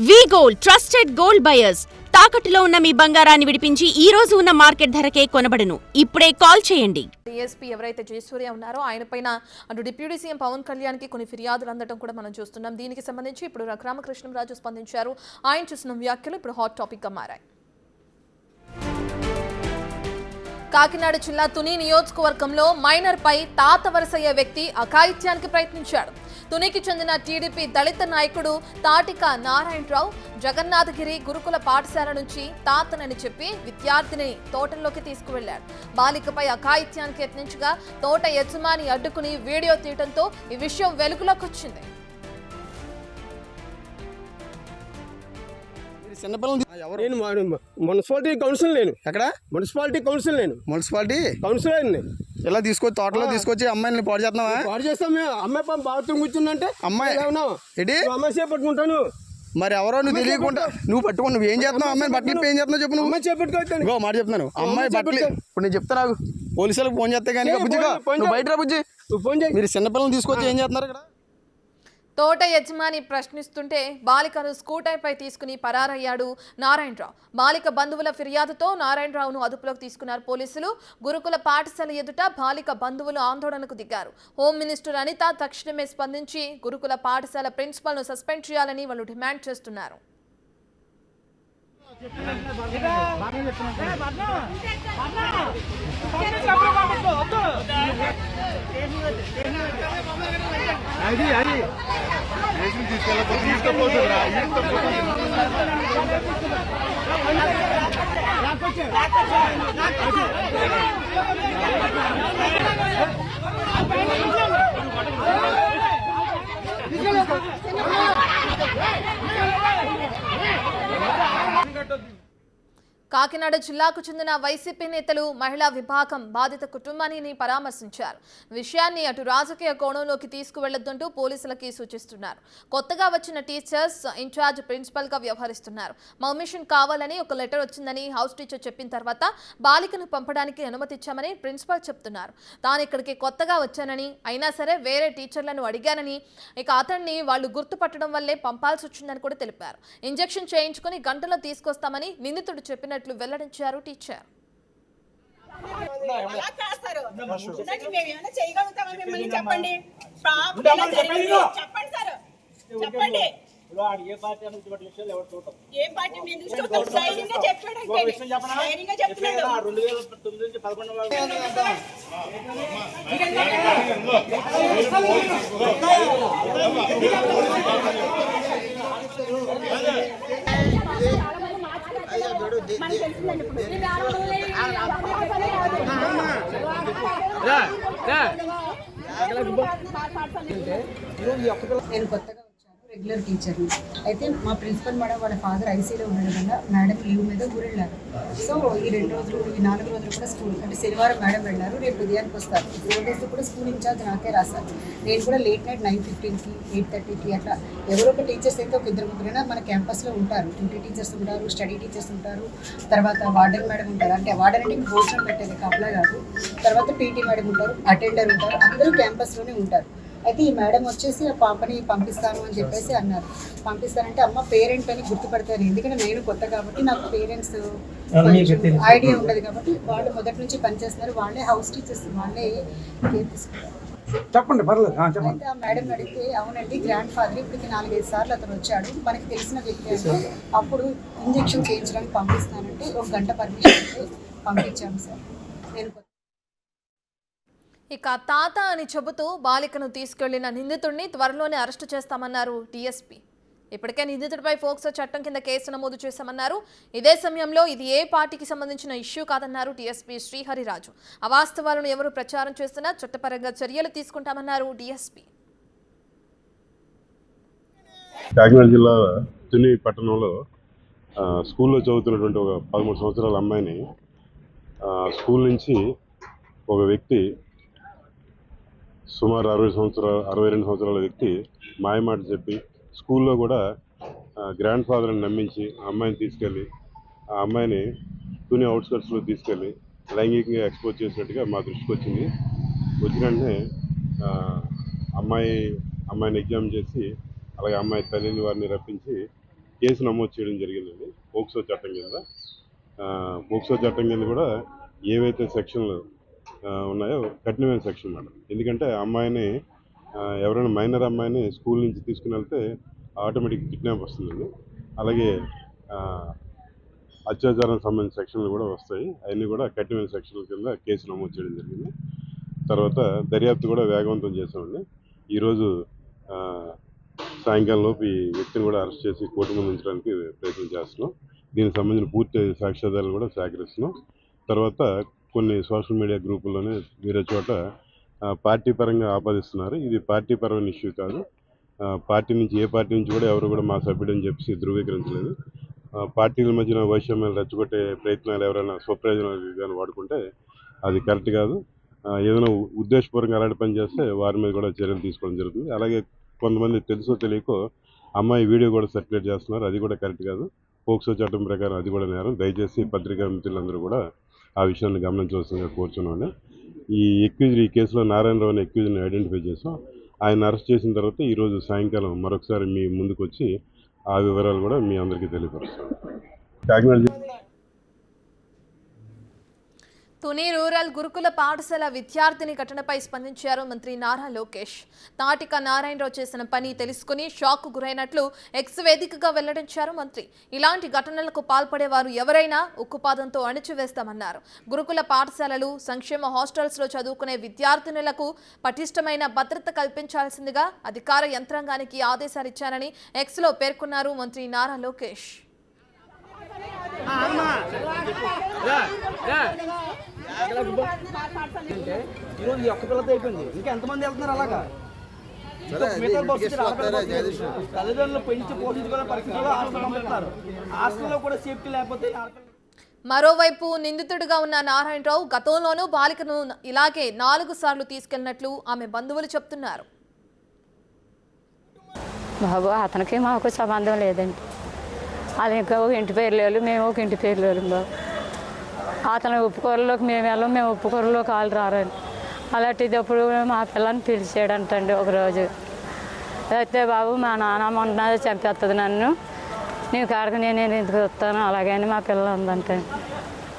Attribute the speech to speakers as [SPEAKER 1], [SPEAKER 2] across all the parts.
[SPEAKER 1] వి gold trusted gold buyers తాకట్టులో ఉన్న మీ బంగారాన్ని విడిపించి ఈ రోజు ఉన్న మార్కెట్ ధరకే కొనబడును. ఇప్పుడే కాల్ చేయండి.
[SPEAKER 2] డీఎస్పీ ఎవరైతే జయసూర్య ఉన్నారో ఆయన పైన అటు డిప్యూటీ సీఎం పవన్ కళ్యాణ్కి కొన్ని ఫిర్యాదులు అందడం కూడా మనం చూస్తున్నాం. దీనికి సంబంధించి ఇప్పుడు రఘురామకృష్ణంరాజు స్పందించారు. ఆయన చేసిన వ్యాఖ్యలు ఇప్పుడు హాట్ టాపిక్ గా మారాయి. కాకినాడ జిల్లా తుని నియోజకవర్గంలో మైనర్ పై తాత వరసయ్యే వ్యక్తి అఘాయిత్యానికి ప్రయత్నించాడు. తునికి చెందిన టీడీపీ దళిత నాయకుడు తాటిక నారాయణరావు జగన్నాథగిరి గురుకుల పాఠశాల నుంచి తాతనని చెప్పి విద్యార్థిని తోటల్లోకి తీసుకువెళ్లాడు. బాలికపై అఘాయిత్యానికి యత్నించగా తోట యజమాని అడ్డుకుని వీడియో తీయడంతో ఈ విషయం వెలుగులోకి వచ్చింది.
[SPEAKER 3] మున్సిపాలిటీ కౌన్సిల్ నేను ఎక్కడ మున్సిపాలిటీ కౌన్సిల్ నేను ఇలా తీసుకొచ్చి తోటలో తీసుకొచ్చి అమ్మాయిని పాడు చేస్తున్నావా? పాడు చేస్తాం మేము. అమ్మాయి బాత్రూమ్ కూర్చుందంటే అమ్మాయి ఏంటి అమ్మాయి చేపట్టుకుంటాను. మరి ఎవరో నువ్వు తెలియకుండా నువ్వు పట్టుకుని నువ్వు ఏం చేస్తున్నావు? అమ్మాయి బట్టలు ఏం చేస్తున్నావు చెప్పు. నువ్వు అమ్మాయి చేపట్టుకోవచ్చు. ఇంకో మాట చెప్తున్నాను, అమ్మాయి బట్టలు ఇప్పుడు నేను చెప్తా రాగు, పోలీసులకు ఫోన్ చేస్తే కానీ బుజ్జిగా నువ్వు బయట రా బుజ్జి. నువ్వు ఫోన్ చేయి. మీరు చిన్నపిల్లలు తీసుకొచ్చి ఏం చేస్తున్నారు ఇక్కడ?
[SPEAKER 2] తోట యజమాని ప్రశ్నిస్తుంటే బాలికను స్కూటర్పై తీసుకుని పరారయ్యాడు నారాయణరావు. బాలిక బంధువుల ఫిర్యాదుతో నారాయణరావును అదుపులోకి తీసుకున్నారు పోలీసులు. గురుకుల పాఠశాల ఎదుట బాలిక బంధువులు ఆందోళనకు దిగారు. హోమ్ మినిస్టర్ అనిత తక్షణమే స్పందించి గురుకుల పాఠశాల ప్రిన్సిపల్ను సస్పెండ్ చేయాలని వాళ్ళు డిమాండ్ చేస్తున్నారు. కాకినాడ జిల్లాకు చెందిన వైసీపీ నేతలు మహిళా విభాగం బాధిత కుటుంబాన్ని పరామర్శించారు. విషయాన్ని అటు రాజకీయ కోణంలోకి తీసుకువెళ్లొద్దంటూ పోలీసులకి సూచిస్తున్నారు. కొత్తగా వచ్చిన టీచర్స్ ఇన్ఛార్జ్ ప్రిన్సిపల్ గా వ్యవహరిస్తున్నారు. పర్మిషన్ కావాలని ఒక లెటర్ వచ్చిందని హౌస్ టీచర్ చెప్పిన తర్వాత బాలికను పంపడానికి అనుమతిచ్చామని ప్రిన్సిపల్ చెప్తున్నారు. తాను ఇక్కడికి కొత్తగా వచ్చానని, అయినా సరే వేరే టీచర్లను అడిగానని, ఇక అతన్ని వాళ్ళు గుర్తుపట్టడం వల్లే పంపాల్సి వచ్చిందని కూడా తెలిపారు. ఇంజెక్షన్ చేయించుకుని గంటలో తీసుకొస్తామని నిందితుడు చెప్పిన వెల్లడించారు టీచర్.
[SPEAKER 4] నేను కొత్తగా వచ్చాను, రెగ్యులర్ టీచర్ని. అయితే మా ప్రిన్సిపల్ మేడం వాళ్ళ ఫాదర్ ఐసీలో ఉండడం వల్ల మేడం లీవ్ మీద ఊరెళ్ళారు. సో ఈ 2 రోజులు ఈ 4 రోజులు కూడా స్కూల్ అంటే శనివారం మేడం వెళ్ళారు, రేపు ఉదయానికి వస్తారు. 4 డేస్ కూడా స్కూల్ ఇన్ఛార్జ్ నాకే రాశారు. నేను కూడా లేట్ నైట్ 9:15కి 8:30కి అట్లా ఎవరో ఒక టీచర్స్ అయితే ఒక 2-3 మన క్యాంపస్లో ఉంటారు. డ్యూటీ టీచర్స్ ఉంటారు, స్టడీ టీచర్స్ ఉంటారు, తర్వాత వార్డెన్ మేడం ఉంటారు. అంటే వార్డెన్ అంటే భోజనం పెట్టేది కాపలా కాదు. తర్వాత పీటీ మేడం ఉంటారు, అటెండర్ ఉంటారు, అందరూ క్యాంపస్లోనే ఉంటారు. అయితే ఈ మేడం వచ్చేసి ఆ పాపని పంపిస్తాను అని చెప్పేసి అన్నారు. పంపిస్తానంటే అమ్మ పేరెంట్ అని గుర్తుపడతారు, ఎందుకంటే నేను కొత్త కాబట్టి నాకు పేరెంట్స్ ఐడియా ఉండదు కాబట్టి వాళ్ళు మొదటి నుంచి పనిచేస్తున్నారు. వాళ్ళే హౌస్ టీచర్స్, వాళ్ళే కేర్ తీసుకుంటారు.
[SPEAKER 3] చెప్పండి పర్లేదు.
[SPEAKER 4] అయితే ఆ మేడం అడిగితే అవునండి గ్రాండ్ ఫాదర్ ఇప్పటికి 4-5 సార్లు అతను వచ్చాడు, మనకి తెలిసిన వ్యక్తి అంటే అప్పుడు ఇంజెక్షన్ చేయించడానికి పంపిస్తానంటే 1 గంట పర్మిషన్ అయితే పంపించాము సార్. నేను
[SPEAKER 2] ఇక తాత అని చెబుతూ బాలికను తీసుకెళ్లిన నిందితుడిని త్వరలోనే అరెస్టు చేస్తామన్నారు డీఎస్పీ. ఇప్పటికే నిందితుడిపై ఫోక్సో చట్టం కింద కేసు నమోదు చేశామన్నారు. ఇదే సమయంలో ఇది ఏ పార్టీకి సంబంధించిన ఇష్యూ కాదన్నారు డీఎస్పీ శ్రీహరిరాజు. అవాస్తవాలను ఎవరు ప్రచారం చేస్తున్నా చట్టపరంగా చర్యలు తీసుకుంటామన్నారు డీఎస్పీ.
[SPEAKER 5] కాకినాడ జిల్లా తుని పట్టణంలో స్కూల్లో చదువుతున్నటువంటి ఒక 13 సంవత్సరాల అమ్మాయిని స్కూల్ నుంచి ఒక వ్యక్తి సుమారు 62 సంవత్సరాల వ్యక్తి మాయమాట చెప్పి స్కూల్లో కూడా గ్రాండ్ ఫాదర్ని నమ్మించి ఆ అమ్మాయిని తీసుకెళ్ళి ఆ అమ్మాయిని తుని అవుట్స్కట్స్లో తీసుకెళ్ళి లైంగికంగా ఎక్స్పోజ్ చేసినట్టుగా మా దృష్టికి వచ్చింది. వచ్చిన వెంటనే అమ్మాయిని ఎగ్జామ్ చేసి అలాగే అమ్మాయి తల్లిని వారిని రప్పించి కేసు నమోదు చేయడం జరిగిందండి పోక్సో చట్టం కింద. పోక్సో చట్టం కింద కూడా ఏవైతే సెక్షన్లు ఉన్నాయో కఠినమైన సెక్షన్ మేడం. ఎందుకంటే అమ్మాయిని ఎవరైనా మైనర్ అమ్మాయిని స్కూల్ నుంచి తీసుకుని వెళ్తే ఆటోమేటిక్ కిడ్నాప్ వస్తుందండి. అలాగే అత్యాచారానికి సంబంధించిన సెక్షన్లు కూడా వస్తాయి. అవన్నీ కూడా కఠినమైన సెక్షన్ల కింద కేసు నమోదు చేయడం జరిగింది. తర్వాత దర్యాప్తు కూడా వేగవంతం చేసామండి. ఈరోజు సాయంకాలం లోపు ఈ వ్యక్తిని కూడా అరెస్ట్ చేసి కోర్టు ముందు ఉంచడానికి ప్రయత్నం చేస్తున్నాం. దీనికి సంబంధించిన పూర్తి సాక్ష్యాధారాలు కూడా సేకరిస్తున్నాం. తర్వాత కొన్ని సోషల్ మీడియా గ్రూపుల్లోనే వేరే చోట పార్టీ పరంగా ఆపాదిస్తున్నారు. ఇది పార్టీ పరమైన ఇష్యూ కాదు. పార్టీ నుంచి ఏ పార్టీ నుంచి కూడా ఎవరు కూడా మా సభ్యుడు అని చెప్పి ధృవీకరించలేదు. పార్టీల మధ్యన వైషమ్యాలు రెచ్చగొట్టే ప్రయత్నాలు ఎవరైనా స్వప్రయోజనాలు కానీ వాడుకుంటే అది కరెక్ట్ కాదు. ఏదైనా ఉద్దేశపూర్వకంగా అలాంటి పని చేస్తే వారి మీద కూడా చర్యలు తీసుకోవడం జరుగుతుంది. అలాగే కొంతమంది తెలుసో తెలియకో అమ్మాయి వీడియో కూడా సర్క్యులేట్ చేస్తున్నారు. అది కూడా కరెక్ట్ కాదు. పోక్సో చట్టం ప్రకారం అది కూడా నేరం. దయచేసి పత్రికా మిత్రులందరూ కూడా ఆ విషయాన్ని గమనించవలసిందిగా కోరుచున్నాను. ఈ కేసులో నారాయణరావు అనే అక్యూజ్ని ఐడెంటిఫై చేసాం. ఆయన అరెస్ట్ చేసిన తర్వాత ఈరోజు సాయంకాలం మరొకసారి మీ ముందుకు వచ్చి ఆ వివరాలు కూడా మీ అందరికీ తెలియపరుస్తాం. కాకినాడ
[SPEAKER 2] తుని రూరల్ గురుకుల పాఠశాల విద్యార్థిని ఘటనపై స్పందించారు మంత్రి నారా లోకేష్. తాటిక నారాయణరావు చేసిన పని తెలుసుకుని షాక్ గురైనట్లు ఎక్స్ వేదికగా వెల్లడించారు మంత్రి. ఇలాంటి ఘటనలకు పాల్పడేవారు ఎవరైనా ఉక్కుపాదంతో అణిచివేస్తామన్నారు. గురుకుల పాఠశాలలు, సంక్షేమ హాస్టల్స్లో చదువుకునే విద్యార్థినులకు పటిష్టమైన భద్రత కల్పించాల్సిందిగా అధికార యంత్రాంగానికి ఆదేశాలు ఇచ్చారని ఎక్స్లో పేర్కొన్నారు మంత్రి నారా లోకేష్.
[SPEAKER 6] ఈరోజు ఒక్క పిల్లతో అయిపోయింది. ఇంకా ఎంతమంది వెళ్తున్నారు అలాగా? తల్లిదండ్రులు పెంచి పోషించుకునే పరిస్థితుల్లో హాస్టల్ పంపిస్తున్నారు. హాస్టల్లో కూడా సేఫ్టీ లేకపోతే.
[SPEAKER 2] మరోవైపు నిందితుడిగా ఉన్న నారాయణరావు గతంలోనూ బాలికను ఇలాగే 4 సార్లు తీసుకెళ్లినట్లు ఆమె బంధువులు చెప్తున్నారు.
[SPEAKER 7] బాబు అతనికి మాకు సంబంధం లేదండి. అది ఇంకా ఒక ఇంటి పేరు లేదు, మేము ఒక ఇంటి పేరు లేదు బాబు. అతను ఉప్పుకూరలోకి మేము వెళ్ళాం, మేము ఉప్పుకూరలోకి వాళ్ళు రారండి. అలాంటిదప్పుడు మా పిల్లని పిలిచాడంటండి ఒకరోజు. అయితే బాబు మా నాన్నమ్మ ఉన్నది చంపేస్తుంది నన్ను, నీ కాడకు నేను ఎందుకు వస్తాను అలాగని మా పిల్ల ఉందంటే.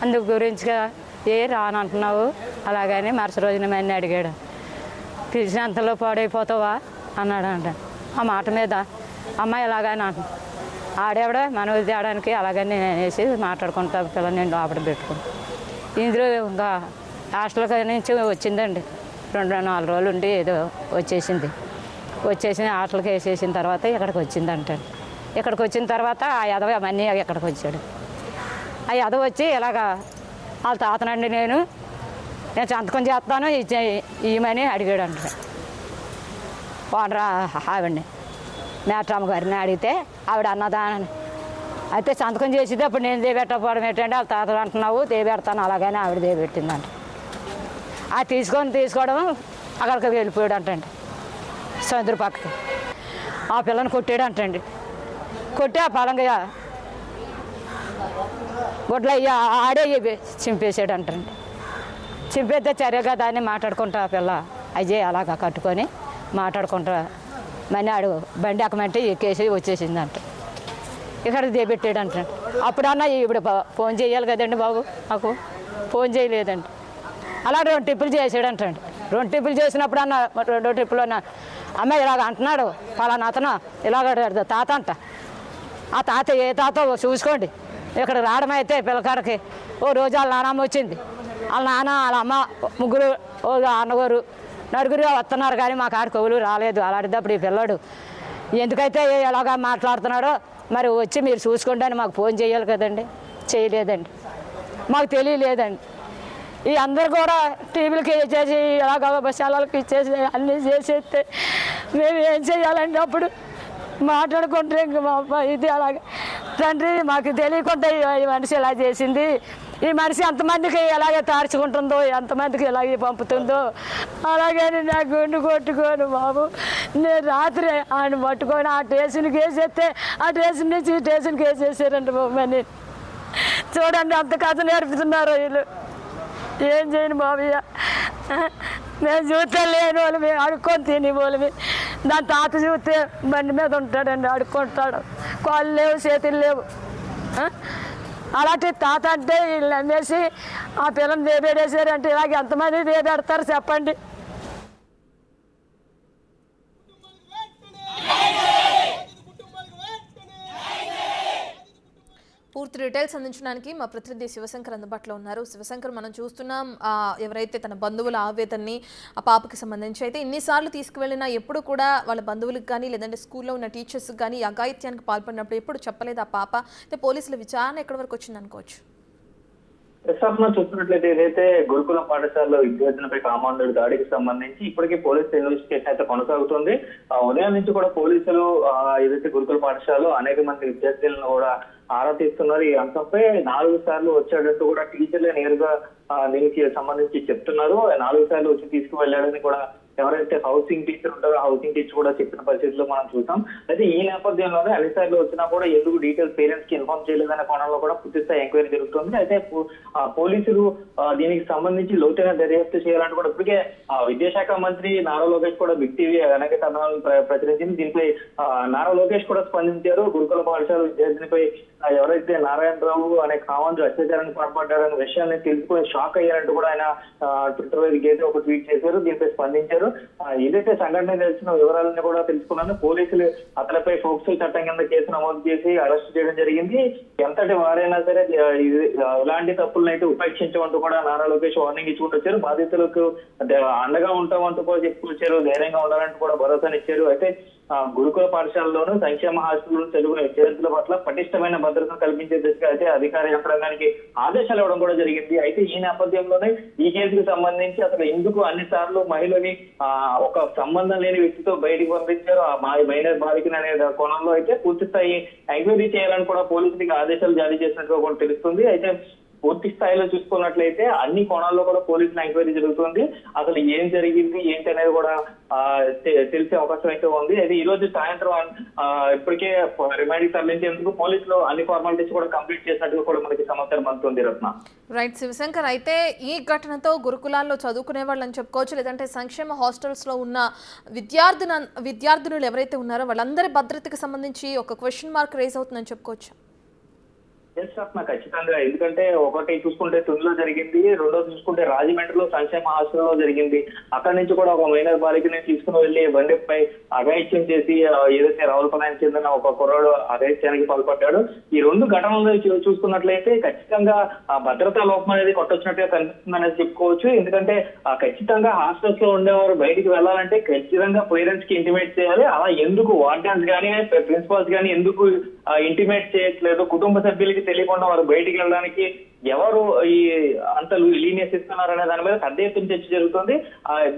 [SPEAKER 7] అందుకు గురించిగా రానంటున్నావు అలాగని మరుసటి రోజున మన్ని అడిగాడు. పిలిచినంతలో పాడైపోతావా అన్నాడంట. ఆ మాట మీద అమ్మాయి ఇలాగని అంట. ఆడేవిడ మనవి తేడానికి అలాగని నేను అనేసి మాట్లాడుకుంటా పిల్లలు నేను లోపల పెట్టుకుని. ఇందులో ఇంకా హాస్టల్ నుంచి వచ్చిందండి. 2-4 రోజులు ఉండి ఏదో వచ్చేసింది. హాస్టల్కి వేసేసిన తర్వాత ఇక్కడికి వచ్చిందంట. ఇక్కడికి వచ్చిన తర్వాత ఆ యదవ మన్నీ ఇక్కడికి వచ్చాడు. ఆ యదవ వచ్చి ఇలాగా వాళ్ళ తాతనండి నేను సంతకం చేస్తాను ఇవ్వమని అడిగాడు అంట. వాడరా ఆవిడని మేట్రామ్మ గారిని అడిగితే ఆవిడ అన్నదానని అయితే సంతకం చేసేది అప్పుడు నేను దేబెట్టకపోవడం ఏంటంటే వాళ్ళ తాతలు అంటున్నావు దేబెడతాను అలాగని ఆవిడ దేబెట్టిందంట. అది తీసుకోవడం అక్కడికి వెళ్ళిపోయాడు అంటండి సముద్ర పక్కకి. ఆ పిల్లని కొట్టాడు అంటండి. కొట్టి ఆ పలంగా గుడ్లు అయ్యి ఆడే చింపేసాడు అంటండి. చింపేస్తే చర్యగా దాన్ని మాట్లాడుకుంటా ఆ పిల్ల అజయ్ అలాగా కట్టుకొని మాట్లాడుకుంటా మనీ ఆడు బండి ఎక్కమంటే ఎక్కేసి వచ్చేసిందంట. ఇక్కడ దేబెట్టాడు అంటాడు. అప్పుడన్నా ఇప్పుడు ఫోన్ చేయాలి కదండి బాబు, మాకు ఫోన్ చేయలేదండి. అలా 2 ట్రిప్పులు చేసాడంటండి. 2 ట్రిప్పులు చేసినప్పుడు అన్న 2 ట్రిప్పులు అన్న అమ్మాయి ఇలాగ అంటున్నాడు పలానా అతను ఇలాగ తాత అంట. ఆ తాత ఏ తాత చూసుకోండి. ఇక్కడ రావడం అయితే పిల్లకాడకి ఓ రోజు వాళ్ళ నాన్నమ్మ వచ్చింది. వాళ్ళ నాన్న వాళ్ళ అమ్మ ముగ్గురు ఓ అన్నగారు నలుగురు వస్తున్నారు కానీ మా కాడికి ఎవరు రాలేదు. అలాంటిదప్పుడు ఈ పిల్లాడు ఎందుకైతే ఎలాగా మాట్లాడుతున్నాడో మరి వచ్చి మీరు చూసుకోండి అని మాకు ఫోన్ చేయాలి కదండి. చేయలేదండి, మాకు తెలియలేదండి. ఈ అందరు కూడా టీవీలకి ఇచ్చేసి ఇలాగ బస్సాలకి ఇచ్చేసి అన్నీ చేసేస్తే మేము ఏం చేయాలండి? అప్పుడు మాట్లాడుకుంటే ఇంక మా ఇది అలాగే తండ్రి మాకు తెలియకుండా ఈ మనిషి ఇలా చేసింది, ఈ మనిషి ఎంతమందికి ఎలాగే తార్చుకుంటుందో ఎంతమందికి ఎలాగే పంపుతుందో అలాగని నా గుండు కొట్టుకోను బాబు. నేను రాత్రి ఆయన పట్టుకొని ఆ స్టేషన్కి వేసేస్తే ఆ స్టేషన్ నుంచి ఈ స్టేషన్కి వేసేసారండి బాబు. అని చూడండి అంత కథ నేర్పుతున్నారు వీళ్ళు. ఏం చేయను బాబయ్య, మేము చూస్తాం లేని వాళ్ళు మేము అడుక్కొని తిని వాళ్ళమి. దాని తాత చూస్తే బండి మీద ఉంటాడండి, ఆడుకుంటాడు, కాళ్ళు లేవు చేతులు లేవు. అలాంటి తాత అంటే వీళ్ళు నమ్మేసి ఆ పిల్లని దేబేడేసారంటే ఇలాగ ఎంతమంది దేబెడతారు చెప్పండి.
[SPEAKER 2] పూర్తి డీటెయిల్స్ అందించడానికి మా ప్రతినిధి శివశంకర్ అందుబాటులో ఉన్నారు. శివశంకర్, మనం చూస్తున్నాం ఎవరైతే తన బంధువుల ఆవేదనని ఆ పాపకి సంబంధించి అయితే ఇన్నిసార్లు తీసుకువెళ్ళినా ఎప్పుడు కూడా వాళ్ళ బంధువులకు కానీ లేదంటే స్కూల్లో ఉన్న టీచర్స్కి కానీ అఘాయిత్యానికి పాల్పడినప్పుడు ఎప్పుడు చెప్పలేదు ఆ పాప. అయితే పోలీసుల విచారణ ఎక్కడి వరకు వచ్చింది అనుకోవచ్చు?
[SPEAKER 8] ప్రస్తుతం చూస్తున్నట్లయితే ఏదైతే గురుకుల పాఠశాలలో విద్యార్థులపై కామాంధుడి దాడికి సంబంధించి ఇప్పటికీ పోలీసు ఇన్వెస్టిగేషన్ అయితే కొనసాగుతుంది. ఉదయం నుంచి కూడా పోలీసులు ఏదైతే గురుకుల పాఠశాలలో అనేక మంది విద్యార్థులను కూడా ఆరా తీస్తున్నారు. ఈ అంశంపై 4 సార్లు వచ్చాడంటూ కూడా టీచర్లే నేరుగా దీనికి సంబంధించి చెప్తున్నారు. 4 సార్లు వచ్చి తీసుకువెళ్ళాడని కూడా ఎవరైతే హౌసింగ్ టీచర్ ఉంటారో హౌసింగ్ టీచర్ కూడా చెప్పిన పరిస్థితుల్లో మనం చూసాం. అయితే ఈ నేపథ్యంలోనే అన్నిసార్లు వచ్చినా కూడా ఎందుకు డీటెయిల్స్ పేరెంట్స్ కి ఇన్ఫార్మ్ చేయలేదనే కోణంలో కూడా పూర్తిస్థాయి ఎంక్వైరీ జరుగుతుంది. అయితే పోలీసులు దీనికి సంబంధించి లోతైన దర్యాప్తు చేయాలంటూ కూడా ఇప్పటికే విద్యాశాఖ మంత్రి నారా లోకేష్ కూడా బిగ్ టీవీ అనేక కథనాలను ప్రచురించింది. దీనిపై నారా లోకేష్ కూడా స్పందించారు. గురుకుల పాఠశాల విద్యార్థినిపై ఎవరైతే నారాయణరావు అనే కామంతో అత్యాచారానికి పాల్పడ్డారనే విషయాన్ని తెలుసుకుని షాక్ అయ్యారంటూ కూడా ఆయన ట్విట్టర్ వేదికైతే ఒక ట్వీట్ చేశారు. దీనిపై స్పందించారు. ఏదైతే సంఘటన తెలిసిన వివరాలను కూడా తెలుసుకున్నాను. పోలీసులు అతనిపై ఫోక్సో చట్టం కింద కేసు నమోదు చేసి అరెస్ట్ చేయడం జరిగింది. ఎంతటి వారైనా సరే ఇలాంటి తప్పులను అయితే ఉపేక్షించమంటూ కూడా నారా లోకేష్ వార్నింగ్ ఇచ్చుకుంటూ వచ్చారు. బాధితులకు అండగా ఉంటామంటూ కూడా చెప్పుకొచ్చారు. ధైర్యంగా ఉండాలంటూ కూడా భరోసానిచ్చారు. అయితే గురుకుల పాఠశాలలోనూ సంక్షేమ హాస్టల్లో చదువుకునే విద్యార్థుల పట్ల పటిష్టమైన భద్రతను కల్పించే దిశగా అయితే అధికార యంత్రాంగానికి ఆదేశాలు ఇవ్వడం కూడా జరిగింది. అయితే ఈ నేపథ్యంలోనే ఈ కేసుకు సంబంధించి అసలు ఎందుకు అన్ని సార్లు మహిళని ఒక సంబంధం లేని వ్యక్తితో బయటికి పంపించారు ఆ మైనర్ బాలికని అనే కోణంలో అయితే పూర్తి స్థాయి ఎంక్వైరీ చేయాలని కూడా పోలీసులకు ఆదేశాలు జారీ చేసినట్టుగా కూడా తెలుస్తుంది. అయితే పూర్తి స్థాయిలో చూసుకున్నట్లయితే అన్ని కోణాల్లో కూడా పోలీసులు ఎంక్వైరీ జరుగుతుంది. అసలు ఏం జరిగింది ఏంటి అనేది కూడా తెలిసే అవకాశం అయితే ఉంది. అయితే ఈ రోజు సాయంత్రం ఇప్పటికే రిమాండ్కి తరలించేందుకు పోలీసులు అన్ని ఫార్మాలిటీస్ కూడా కంప్లీట్ చేసినట్టుగా కూడా మనకి సమాచారం అందుతుంది. రత్న.
[SPEAKER 2] రైట్ శివశంకర్, అయితే ఈ ఘటనతో గురుకులాల్లో చదువుకునే వాళ్ళని చెప్పుకోవచ్చు, లేదంటే సంక్షేమ హాస్టల్స్ లో ఉన్న విద్యార్థులు ఎవరైతే ఉన్నారో వాళ్ళందరి భద్రతకు సంబంధించి ఒక క్వశ్చన్ మార్క్ రేజ్ అవుతుందని చెప్పుకోవచ్చు.
[SPEAKER 8] ఖచ్చితంగా. ఎందుకంటే ఒకటి చూసుకుంటే తునిలో జరిగింది, రెండోది చూసుకుంటే రాజమండ్రిలో సంక్షేమ హాస్టల్లో జరిగింది. అక్కడి నుంచి కూడా ఒక మైనర్ బాలికని తీసుకుని వెళ్లి బండిపై అఘాయిత్యం చేసి ఏదైతే రావులపాలెంకి చెందిన ఒక కుర్రాడు అఘాయిత్యానికి పాల్పడ్డాడు. ఈ 2 ఘటనలు చూసుకున్నట్లయితే ఖచ్చితంగా ఆ భద్రతా లోపం అనేది కొట్టొచ్చినట్టుగా కనిపిస్తుంది అనేది చెప్పుకోవచ్చు. ఎందుకంటే ఖచ్చితంగా హాస్టల్స్ లో ఉండేవారు బయటికి వెళ్ళాలంటే ఖచ్చితంగా పేరెంట్స్ కి ఇంటిమేట్ చేయాలి. అలా ఎందుకు వార్డెన్స్ కానీ ప్రిన్సిపాల్స్ కానీ ఎందుకు ఇంటిమేట్ చేయట్లేదు? కుటుంబ సభ్యులకి తెలియకుండా వారు బయటికి వెళ్ళడానికి ఎవరు ఈ అంత లీనియస్ ఇస్తున్నారనే దాని మీద పెద్ద ఎత్తున చర్చ జరుగుతుంది.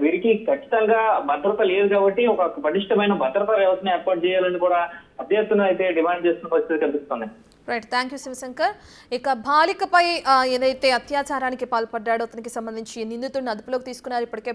[SPEAKER 8] వీరికి ఖచ్చితంగా భద్రత లేదు కాబట్టి ఒక పటిష్టమైన భద్రతా వ్యవస్థను ఏర్పాటు చేయాలని కూడా పెద్ద ఎత్తున అయితే డిమాండ్ చేస్తున్న పరిస్థితి కనిపిస్తుంది.
[SPEAKER 2] Right, thank you Shivashankar. ఇక బాలికపై ఏదైతే అత్యాచారానికి పాల్పడ్డాడో అతనికి సంబంధించి నిందితుడిని అదుపులోకి తీసుకున్నారు. ఇప్పటికే